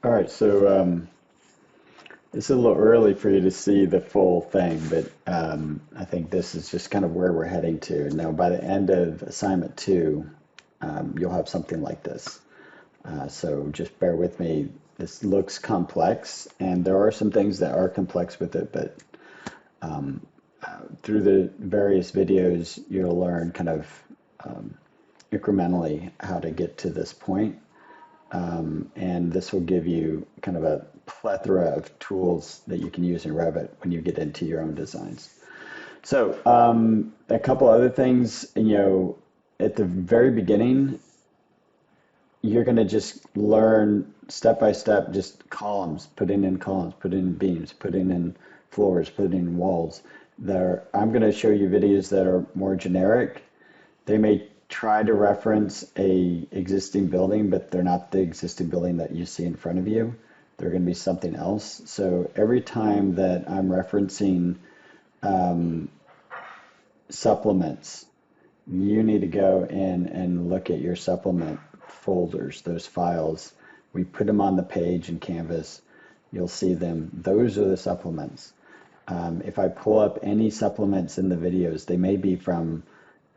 All right, so it's a little early for you to see the full thing, but I think this is just kind of where we're heading to. Now, by the end of assignment two, you'll have something like this. So just bear with me. This looks complex, and there are some things that are complex with it, but through the various videos, you'll learn kind of incrementally how to get to this point. And this will give you kind of a plethora of tools that you can use in Revit when you get into your own designs. So a couple other things, at the very beginning, you're going to just learn step by step, just columns, putting in columns, putting in beams, putting in floors, putting in walls. I'm going to show you videos that are more generic. They may try to reference a existing building, but they're not the existing building that you see in front of you. They're going to be something else. So every time that I'm referencing supplements, you need to go in and look at your supplement folders, those files. We put them on the page in Canvas. You'll see them. Those are the supplements. If I pull up any supplements in the videos, they may be from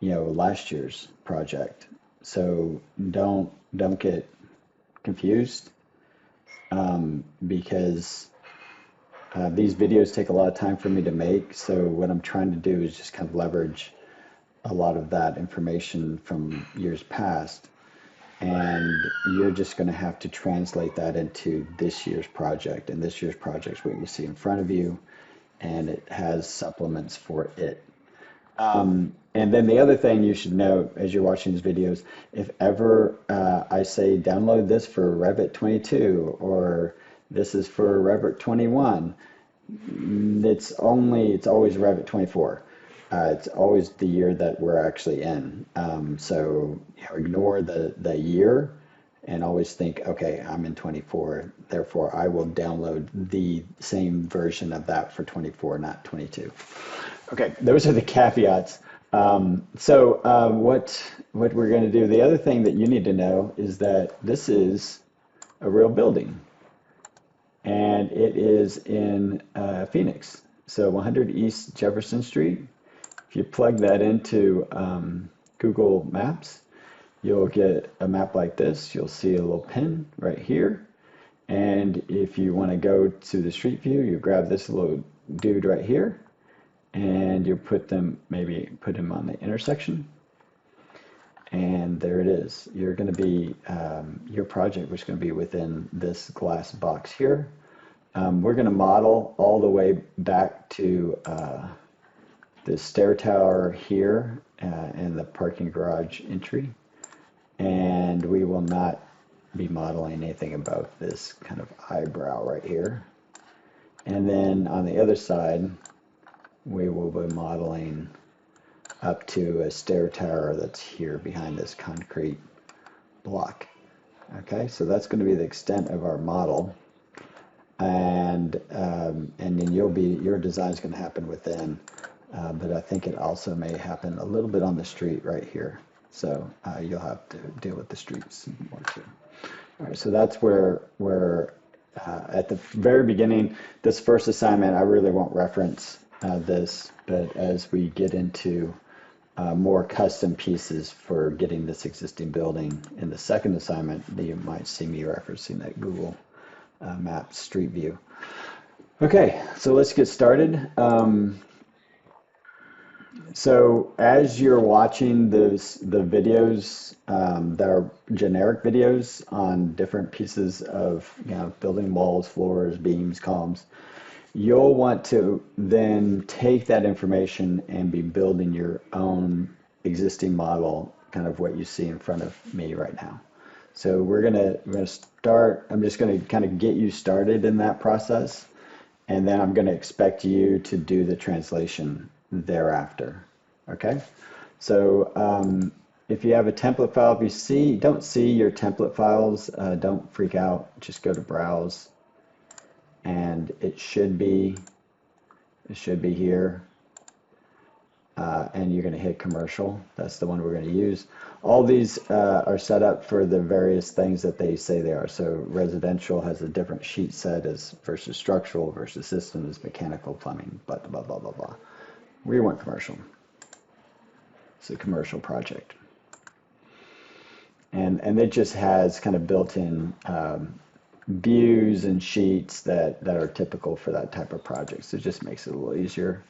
last year's project. So don't get confused because these videos take a lot of time for me to make. So what I'm trying to do is just kind of leverage a lot of that information from years past. And you're just going to have to translate that into this year's project. And this year's project is what you see in front of you. And it has supplements for it. And then the other thing you should know as you're watching these videos, if ever I say download this for Revit 22 or this is for Revit 21, it's always Revit 24. It's always the year that we're actually in. So ignore the year and always think, okay, I'm in 24, therefore I will download the same version of that for 24, not 22. Okay, those are the caveats. What we're going to do, the other thing that you need to know is that this is a real building, and it is in Phoenix. So 100 East Jefferson Street. If you plug that into Google Maps, you'll get a map like this. You'll see a little pin right here. And if you want to go to the street view, you grab this little dude right here and you put him on the intersection. And there it is. You're going to be, your project was going to be within this glass box here. We're going to model all the way back to the stair tower here and the parking garage entry. And we will not be modeling anything above this kind of eyebrow right here. And then on the other side, we will be modeling up to a stair tower that's here behind this concrete block. Okay, so that's going to be the extent of our model. And then your design is going to happen within, but I think it also may happen a little bit on the street right here. So you'll have to deal with the streets more too. All right, so that's where at the very beginning, this first assignment, I really won't reference this, but as we get into more custom pieces for getting this existing building in the second assignment, you might see me referencing that Google Maps Street View. Okay, so let's get started. So as you're watching the videos that are generic videos on different pieces of building walls, floors, beams, columns, you'll want to then take that information and be building your own existing model, kind of what you see in front of me right now. So we're gonna start. I'm just gonna kind of get you started in that process, and then I'm gonna expect you to do the translation thereafter. Okay, so if you have a template file, if you don't see your template files, don't freak out. Just go to Browse, and it should be here. and you're going to hit commercial. That's the one we're going to use. All these are set up for the various things that they say they are. So residential has a different sheet set as versus structural versus systems, mechanical, plumbing, blah, blah, blah, blah, blah. We want commercial. It's a commercial project. And it just has kind of built-in views and sheets that are typical for that type of project. So it just makes it a little easier.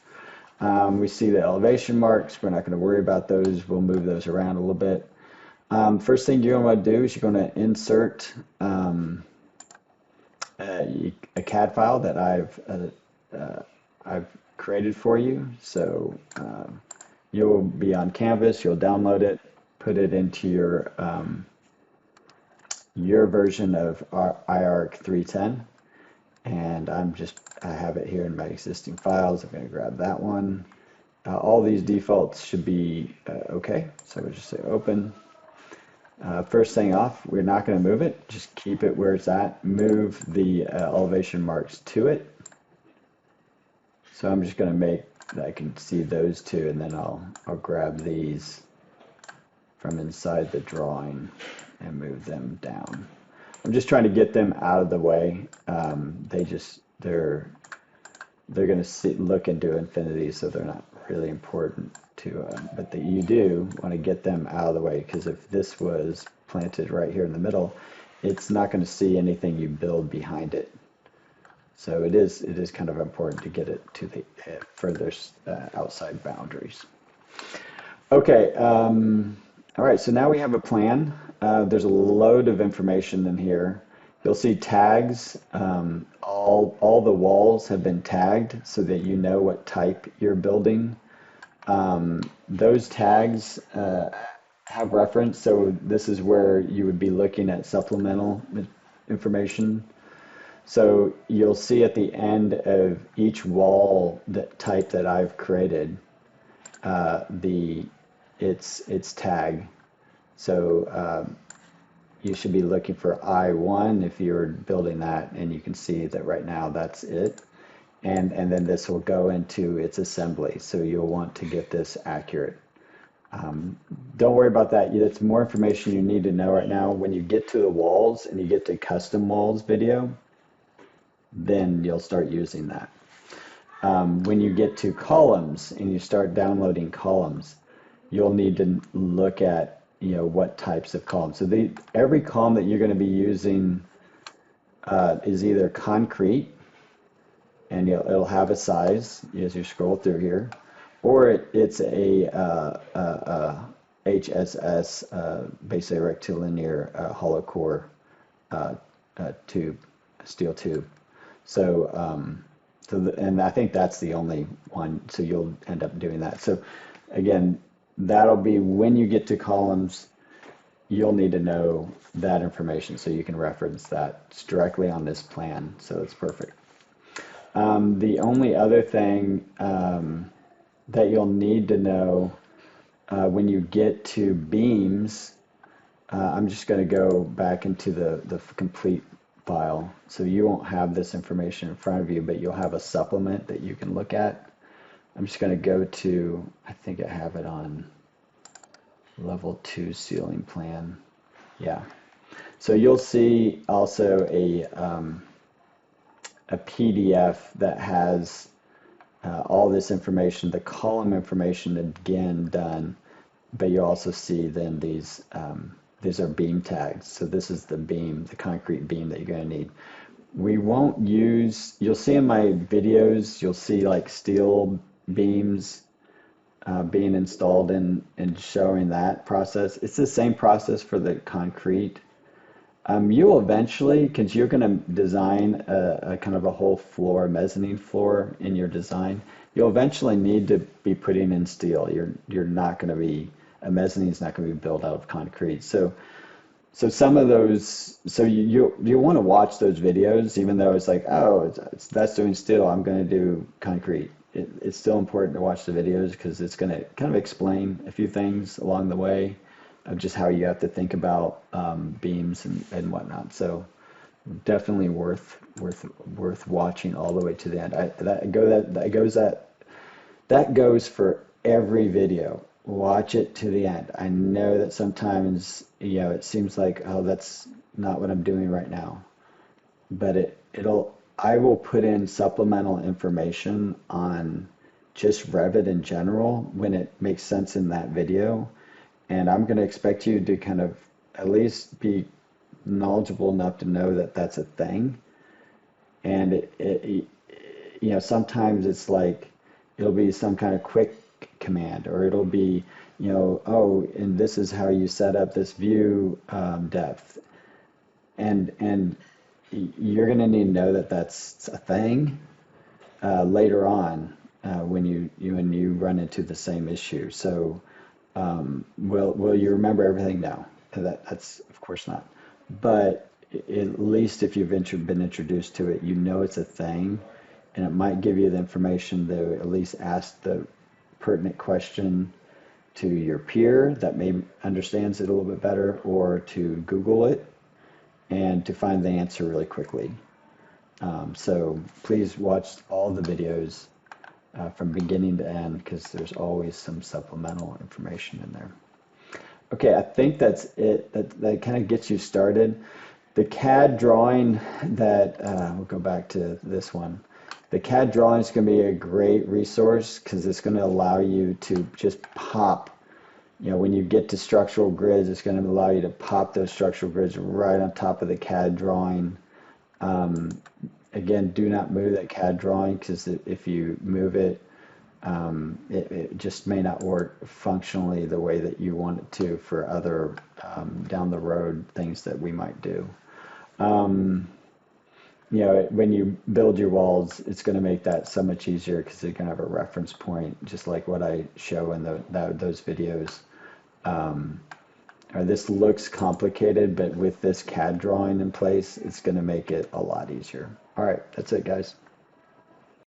We see the elevation marks. We're not going to worry about those. We'll move those around a little bit. First thing you're going to do is you're going to insert a CAD file that I've created for you. So you'll be on Canvas. You'll download it, put it into your version of IARC 310. And I have it here in my existing files. I'm going to grab that one. All these defaults should be okay. So we'll just say open. First thing off, we're not going to move it. Just keep it where it's at. Move the elevation marks to it. So I'm just going to make, I can see those two, and then I'll grab these from inside the drawing and move them down. I'm just trying to get them out of the way. They're going to look into infinity, so they're not really important to, but you do want to get them out of the way, because if this was planted right here in the middle, it's not going to see anything you build behind it. So it is kind of important to get it to the furthest outside boundaries. Okay, all right, so now we have a plan. There's a load of information in here. You'll see tags. All the walls have been tagged so that you know what type you're building. Those tags have reference, so this is where you would be looking at supplemental information. So you'll see at the end of each wall type that I've created, its tag. So you should be looking for I1 if you're building that, and you can see that right now that's it. And then this will go into its assembly. So you'll want to get this accurate. Don't worry about that. It's more information you need to know right now. When you get to the walls and you get to custom walls video, then you'll start using that. When you get to columns and you start downloading columns, you'll need to look at what types of columns. So every column that you're going to be using is either concrete, and it'll have a size as you scroll through here, or it's a HSS, basically rectilinear hollow core tube, steel tube. So, and I think that's the only one, so you'll end up doing that. So again, that'll be when you get to columns, you'll need to know that information so you can reference that. It's directly on this plan, so it's perfect. The only other thing that you'll need to know when you get to beams, I'm just going to go back into the complete file. So you won't have this information in front of you, but you'll have a supplement that you can look at. I'm just going to go to, I think I have it on level 2 ceiling plan. Yeah. So you'll see also a PDF that has all this information, the column information again done, but you also see then these are beam tags. So this is the beam, the concrete beam that you're going to need. We won't use, you'll see in my videos, you'll see like steel beams being installed and showing that process. It's the same process for the concrete. You will eventually, because you're going to design a kind of a whole floor, mezzanine floor in your design, you'll eventually need to be putting in steel. You're not going to be, a mezzanine is not going to be built out of concrete. So some of those, so you want to watch those videos, even though it's like, oh, that's doing steel, I'm going to do concrete. It's still important to watch the videos because it's going to kind of explain a few things along the way of just how you have to think about beams and whatnot. So definitely worth watching all the way to the end. That goes for every video. Watch it to the end. I know that sometimes, it seems like, oh, that's not what I'm doing right now. But I will put in supplemental information on just Revit in general when it makes sense in that video. And I'm going to expect you to kind of at least be knowledgeable enough to know that that's a thing. And sometimes it's like it'll be some kind of quick command, or it'll be, oh, and this is how you set up this view depth, and you're going to need to know that that's a thing later on when you run into the same issue. So will you remember everything? No, that's of course not. But at least if you've been introduced to it, you know it's a thing, and it might give you the information to at least ask the pertinent question to your peer that may understands it a little bit better, or to Google it and to find the answer really quickly. So please watch all the videos from beginning to end, because there's always some supplemental information in there. Okay, I think that's it. That kind of gets you started. The CAD drawing that, we'll go back to this one. The CAD drawing is going to be a great resource because it's going to allow you to just pop, when you get to structural grids, it's going to allow you to pop those structural grids right on top of the CAD drawing. Again, do not move that CAD drawing, because if you move it, it just may not work functionally the way that you want it to for other down the road things that we might do. When you build your walls, it's going to make that so much easier because you're going to have a reference point, just like what I show in those videos. This looks complicated, but with this CAD drawing in place, it's going to make it a lot easier. All right, that's it, guys.